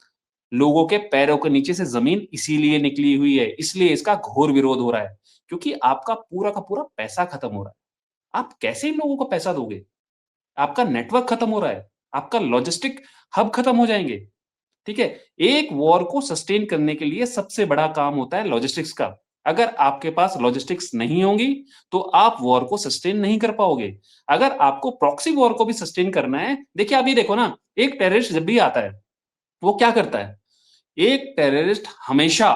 लोगों के पैरों के नीचे से ज़मीन इसीलिए निकली हुई है। इसलिए इसका घोर विरोध हो रहा है, क्योंकि आपका पूरा का पूरा पैसा खत्म हो रहा है। आप कैसे इन लोगों को पैसा दोगे? आपका नेटवर्क खत्म हो रहा है, आपका लॉजिस्टिक हब खत्म हो जाएँगे, ठीक है? एक वॉर को सस्टेन करने के लिए सबसे बड़ा काम होता है लॉजिस्टिक्स का। अगर आपके पास लॉजिस्टिक्स नहीं होंगी, तो आप वॉर को सस्टेन नहीं कर पाओगे। अगर आपको प्रॉक्सी वॉर को भी सस्टेन करना है, देखिए आप ये देखो ना, एक टेररिस्ट जब भी आता है, वो क्या करता है? एक टेररिस्ट हमेशा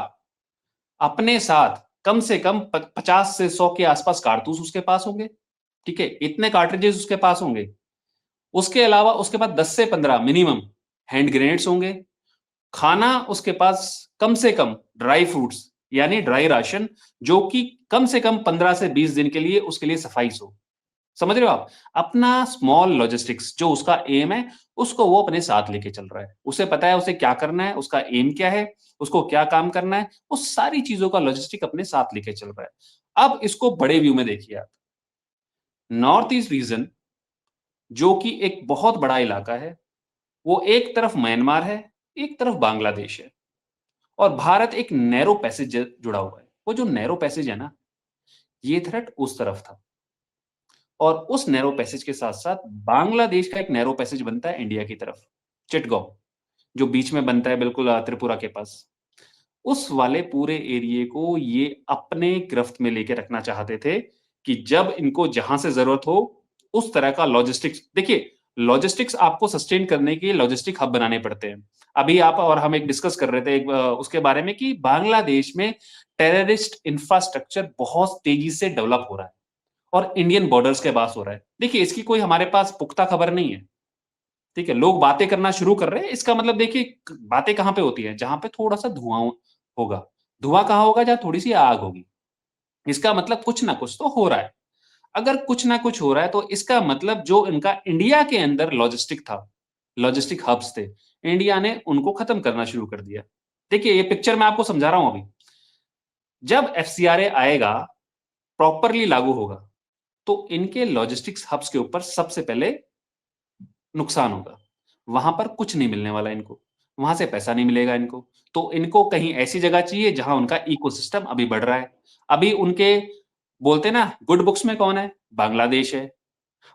अपने साथ कम से कम 50 से 100 के आसपास कारतूस उसके पास होंगे, ठीक है? इतने कार्ट्रिजेस उसके पास होंगे। उसके अलावा उसके पास 10 से 15 मिनिमम हैंड ग्रेनेड्स होंगे। खाना उसके पास कम से कम ड्राई फ्रूट्स यानी ड्राई राशन, जो कि कम से कम 15 से 20 दिन के लिए उसके लिए सफाइस हो। समझ रहे हो आप? अपना स्मॉल लॉजिस्टिक्स जो उसका एम है, उसको वो अपने साथ लेके चल रहा है। उसे पता है उसे क्या करना है, उसका एम क्या है, उसको क्या काम करना है, वो सारी चीज़ों का लॉजिस्टिक अपने साथ लेके चल रहा है। अब इसको बड़े व्यू में देखिए आप। नॉर्थ ईस्ट रीजन जो कि एक बहुत बड़ा इलाका है, वो एक तरफ म्यांमार है, एक तरफ बांग्लादेश है और भारत एक नैरो पैसेज जुड़ा हुआ है। वो जो नैरो पैसेज है ना, ये थ्रेट उस तरफ था और उस नैरो पैसेज के साथ-साथ बांग्लादेश का एक नैरो पैसेज बनता है इंडिया की तरफ, चिटगांव, जो बीच में बनता है बिल्कुल त्रिपुरा के पास। उस वाले पूरे एरिये को ये अपने गिरफ्त में लेके रखना चाहते थे कि जब इनको जहां से जरूरत हो, उस तरह का लॉजिस्टिक्स देखिए, लॉजिस्टिक्स आपको सस्टेन करने के लिए लॉजिस्टिक हब बनाने पड़ते हैं। अभी आप और हम एक डिस्कस कर रहे थे उसके बारे में कि बांग्लादेश में टेररिस्ट इंफ्रास्ट्रक्चर बहुत तेजी से डेवलप हो रहा है और इंडियन बॉर्डर्स के पास हो रहा है। देखिए, इसकी कोई हमारे पास पुख्ता खबर नहीं है। ठीक है, लोग बातें करना शुरू कर रहे हैं। इसका मतलब देखिए, बातें कहां पे होती है? जहां पे थोड़ा सा धुआं होगा। धुआं कहां होगा? जहां थोड़ी सी आग होगी। इसका मतलब कुछ ना कुछ तो हो रहा है। अगर कुछ ना कुछ हो रहा है तो इसका मतलब जो इनका इंडिया के अंदर लॉजिस्टिक था, लॉजिस्टिक हब्स थे, इंडिया ने उनको खत्म करना शुरू कर दिया। देखिए, ये पिक्चर मैं आपको समझा रहा हूं अभी। जब एफसीआरए आएगा, प्रॉपरली लागू होगा, तो इनके लॉजिस्टिक्स हब्स के ऊपर सबसे पहले नुकसान होगा। वहां पर कुछ नहीं मिलने वाला इनको, वहां से पैसा नहीं मिलेगा इनको। तो इनको कहीं ऐसी जगह चाहिए जहां उनका इकोसिस्टम अभी बढ़ रहा है। अभी उनके बोलते ना, गुड बुक्स में कौन है? बांग्लादेश है।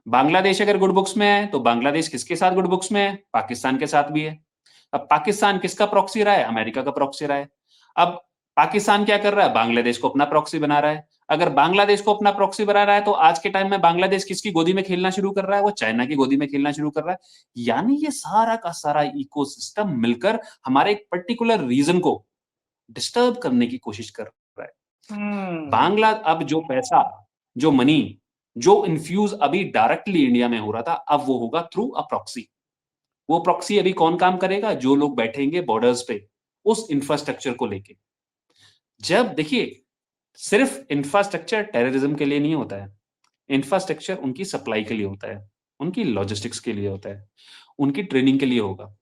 बांग्लादेश अगर गुड बुक्स में है तो बांग्लादेश किसके साथ गुड बुक्स में है? पाकिस्तान के साथ भी है। अब पाकिस्तान किसका प्रॉक्सी रहा है? अमेरिका का प्रॉक्सी रहा है। अब पाकिस्तान क्या कर रहा है? बांग्लादेश को अपना प्रॉक्सी बना रहा है। अगर बांग्लादेश को अपना प्रॉक्सी बना रहा है तो आज के टाइम में बांग्लादेश किसकी गोदी में खेलना शुरू कर रहा है? वो चाइना की गोदी में खेलना शुरू कर रहा है। यानी ये सारा का सारा इकोसिस्टम मिलकर हमारे एक पर्टिकुलर रीजन को डिस्टर्ब करने की कोशिश कर रहा है। बांग्ला अब जो पैसा, जो मनी, जो इन्फ्यूज अभी डायरेक्टली इंडिया में हो रहा था, अब वो होगा थ्रू अ प्रॉक्सी। वो प्रॉक्सी अभी कौन काम करेगा? जो लोग बैठेंगे बॉर्डर्स पे उस इंफ्रास्ट्रक्चर को लेके। जब देखिए, सिर्फ इंफ्रास्ट्रक्चर टेररिज्म के लिए नहीं होता है। इंफ्रास्ट्रक्चर उनकी सप्लाई के लिए होता है, उनकी लॉजिस्टिक्स के लिए होता है, उनकी ट्रेनिंग के लिए होगा।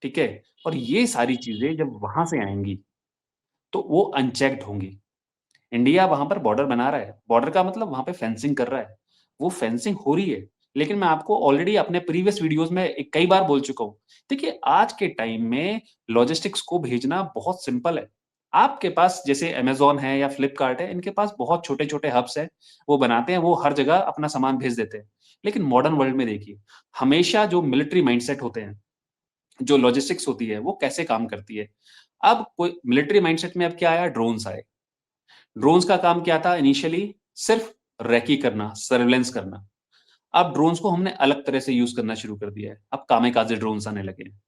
ठीक है? और ये सारी चीजें जब वहां से आएंगी तो वो अनचेक्ड होंगी। इंडिया वहां पर बॉर्डर बना रहा है। बॉर्डर का मतलब वहां पे फेंसिंग कर रहा है। वो फेंसिंग हो रही है। लेकिन मैं आपको ऑलरेडी अपने प्रीवियस वीडियोस में कई बार बोल चुका हूं। देखिए, आज के टाइम में लॉजिस्टिक्स को भेजना बहुत सिंपल है। आपके पास जैसे अमेज़न है या फ्लिपकार्ट है, इनके पास बहुत छोटे-छोटे हब्स हैं। वो बनाते हैं, वो हर जगह अपना सामान भेज देते हैं। लेकिन मॉडर्न वर्ल्ड में देखिए, हमेशा जो मिलिट्री माइंडसेट होते हैं, जो लॉजिस्टिक्स होती है, वो कैसे काम करती है। अब कोई मिलिट्री माइंडसेट में अब क्या आया? ड्रोन्स आए। ड्रोन्स का काम क्या था इनिशियली? सिर्फ रेकी करना, सर्विलेंस करना। अब ड्रोन्स को हमने अलग तरह से यूज करना शुरू कर दिया है। अब कामिकाज़े ड्रोन्स आने लगे हैं।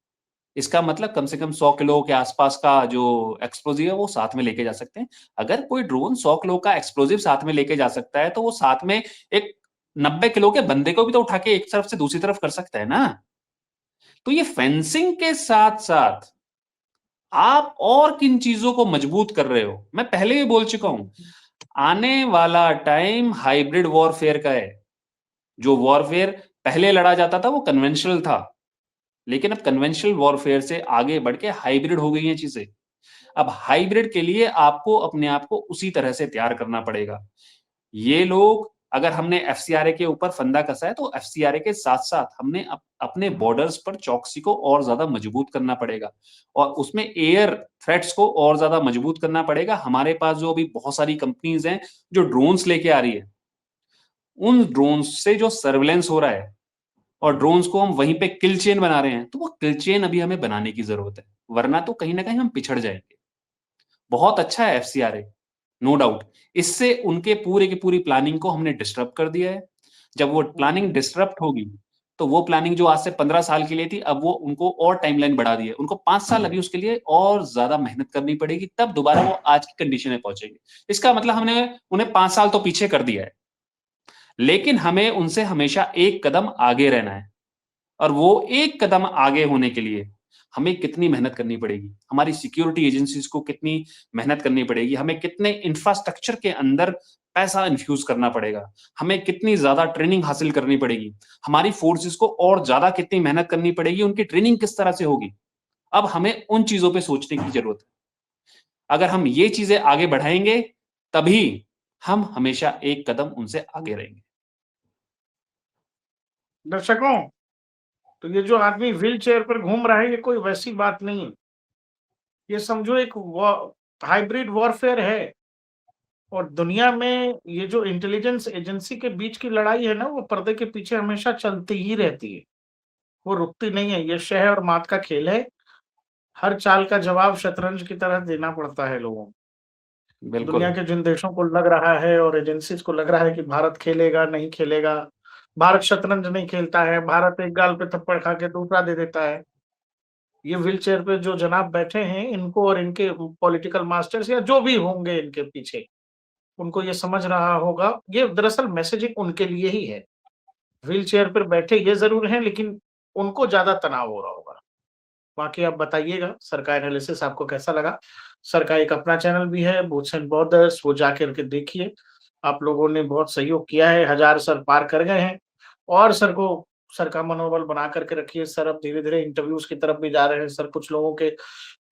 इसका मतलब कम से कम 100 किलो के आसपास का जो एक्सप्लोजिव है वो साथ में लेके जा सकते हैं। अगर कोई ड्रोन 100 किलो का एक्सप्लोजिव साथ में लेके जा सकता है तो वो साथ में एक 90 किलो के बंदे को भी तो उठा के एक तरफ से दूसरी तरफ कर सकता है ना। तो ये फेंसिंग के साथ-साथ आप और किन चीजों को मजबूत कर रहे हो? मैं पहले भी बोल चुका हूं, आने वाला टाइम हाइब्रिड वॉरफेयर का है। जो वॉरफेयर पहले लड़ा जाता था वो कन्वेंशनल था, लेकिन अब कन्वेंशनल वॉरफेयर से आगे बढ़ के हाइब्रिड हो गई हैं चीजें। अब हाइब्रिड के लिए आपको अपने आप को उसी तरह से तैयार करना पड़ेगा। ये लोग, अगर हमने एफसीआरए के ऊपर फंदा कसा है तो एफसीआरए के साथ-साथ हमने अपने बॉर्डर्स पर चौकसी को और ज्यादा मजबूत करना पड़ेगा और उसमें एयर थ्रेट्स को और ज्यादा मजबूत करना पड़ेगा। हमारे पास जो अभी बहुत सारी कंपनीज हैं जो ड्रोन्स लेके आ रही है, उन ड्रोन्स से जो सर्विलेंस हो रहा है और ड्रोन्स को हम वहीं पे किल चेन बना रहे हैं, तो वो किल चेन अभी हमें बनाने की जरूरत है, वरना तो कहीं ना कहीं हम पिछड़ जाएंगे। बहुत अच्छा है एफसीआरए, नो डाउट। इससे उनके पूरे की पूरी प्लानिंग को हमने डिस्टर्ब कर दिया है। जब वो प्लानिंग डिस्टर्ब होगी तो वो प्लानिंग जो आज से 15 साल के लिए थी, अब वो उनको और टाइमलाइन बढ़ा दी है। उनको 5 साल अभी उसके लिए और ज्यादा मेहनत करनी पड़ेगी, तब दोबारा वो आज की कंडीशन में पहुंचेंगे। इसका मतलब हमने उन्हें 5 साल तो पीछे कर दिया है, लेकिन हमें उनसे हमेशा एक कदम आगे रहना है। और वो एक कदम आगे होने के लिए हमें कितनी मेहनत करनी पड़ेगी, हमारी सिक्योरिटी एजेंसीज को कितनी मेहनत करनी पड़ेगी, हमें कितने इंफ्रास्ट्रक्चर के अंदर पैसा इन्फ्यूज करना पड़ेगा, हमें कितनी ज्यादा ट्रेनिंग हासिल करनी पड़ेगी, हमारी फोर्सेस को और ज्यादा कितनी मेहनत करनी पड़ेगी, उनकी ट्रेनिंग किस तरह से होगी। अब हमें उन चीजों पे सोचने की जरूरत है। अगर हम ये चीजें आगे बढ़ाएंगे तभी हम हमेशा एक कदम उनसे आगे रहेंगे। दर्शकों, तो ये जो आदमी व्हील चेयर पर घूम रहा है, ये कोई वैसी बात नहीं है। ये समझो एक हाइब्रिड वॉरफेयर है। और दुनिया में ये जो इंटेलिजेंस एजेंसी के बीच की लड़ाई है ना, वो पर्दे के पीछे हमेशा चलती ही रहती है, वो रुकती नहीं है। ये शह और मात का खेल है। हर चाल का जवाब शतरंज की तरह देना पड़ता है लोगों को। दुनिया बिल्कुल। के जिन देशों को लग रहा है और एजेंसीज को लग रहा है कि भारत खेलेगा, नहीं खेलेगा, भारत शतरंज नहीं खेलता है, भारत एक गाल पे थप्पड़ खा के दूसरा दे देता है। ये व्हील चेयर पे जो जनाब बैठे हैं, इनको और इनके पॉलिटिकल मास्टर्स या जो भी होंगे इनके पीछे, उनको ये समझ रहा होगा, ये दरअसल मैसेजिंग उनके लिए ही है। व्हील चेयर पर बैठे ये ज़रूर हैं, लेकिन उनको ज़्यादा तनाव हो रहा होगा। बाकी आप बताइएगा, सर का एनालिसिस आपको कैसा लगा? सर का एक अपना चैनल भी है, बूट्स एंड बॉर्डर्स, वो जाकर के देखिए। आप लोगों ने बहुत सहयोग किया है, 1000 सर पार कर गए हैं और सर का मनोबल बना कर के रखिए। सर अब धीरे-धीरे इंटरव्यूज़ की तरफ भी जा रहे हैं। सर कुछ लोगों के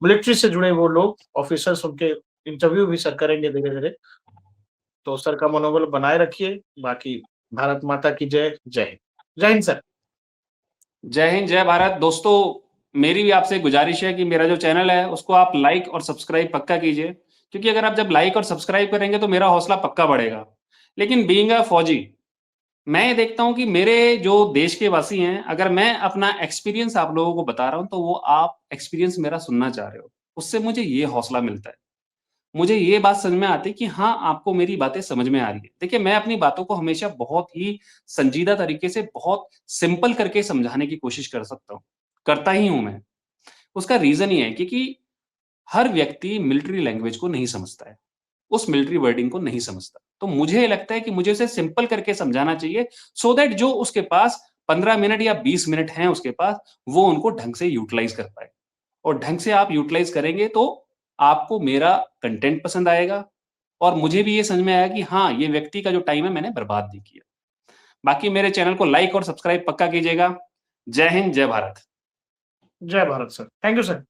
मिलिट्री से जुड़े वो लोग ऑफिसर्स, उनके इंटरव्यू भी सर करेंगे धीरे-धीरे। तो सर का मनोबल बनाए रखिए। बाकी भारत माता की जय, जय हिंद। जय हिंद सर। जय हिंद, जय भारत। दोस्तों, मेरी भी आपसे गुजारिश है कि मेरा जो चैनल है, उसको आप लाइक और सब्सक्राइब पक्का कीजिए, क्योंकि अगर आप जब लाइक और सब्सक्राइब करेंगे, तो मेरा हौसला पक्का बढ़ेगा। लेकिन बीइंग अ फौजी, मैं ये देखता हूँ कि मेरे जो देश के वासी हैं, अगर मैं अपना एक्सपीरियंस आप लोगों को बता रहा हूँ, तो वो आप एक्सपीरियंस मेरा सुनना चाह रहे हो। उससे मुझे ये हौसला मिलता है। मुझे ये बात समझ में आती है कि हाँ, आपको मेरी बातें समझ में आ रही है। देखिए, मैं अपनी बातों को हमेशा बहुत ही संजीदा तरीके से, बहुत सिंपल करके समझाने की कोशिश कर सकता हूँ। करता ही हूँ मैं। उसका रीज़न ये है क्योंकि हर व्यक्ति मिलिट्री लैंग्वेज को नहीं समझता है। उस मिलिट्री वर्डिंग को नहीं समझता। तो मुझे लगता है कि मुझे उसे सिंपल करके समझाना चाहिए, सो दैट जो उसके पास 15 मिनट या 20 मिनट हैं उसके पास, वो उनको ढंग से यूटिलाइज़ कर पाए। और ढंग से आप यूटिलाइज़ करेंगे, तो आपको मेरा कंटेंट पसंद आएगा और मुझे भी ये समझ में आएगा कि हाँ, ये व्यक्ति का जो टाइम है मैंने बर्बाद नहीं किया। बाकी मेरे चैनल को लाइक और सब्सक्राइब पक्का कीजिएगा। जय हिंद, जय भारत। जय Bharat sir. Thank you sir.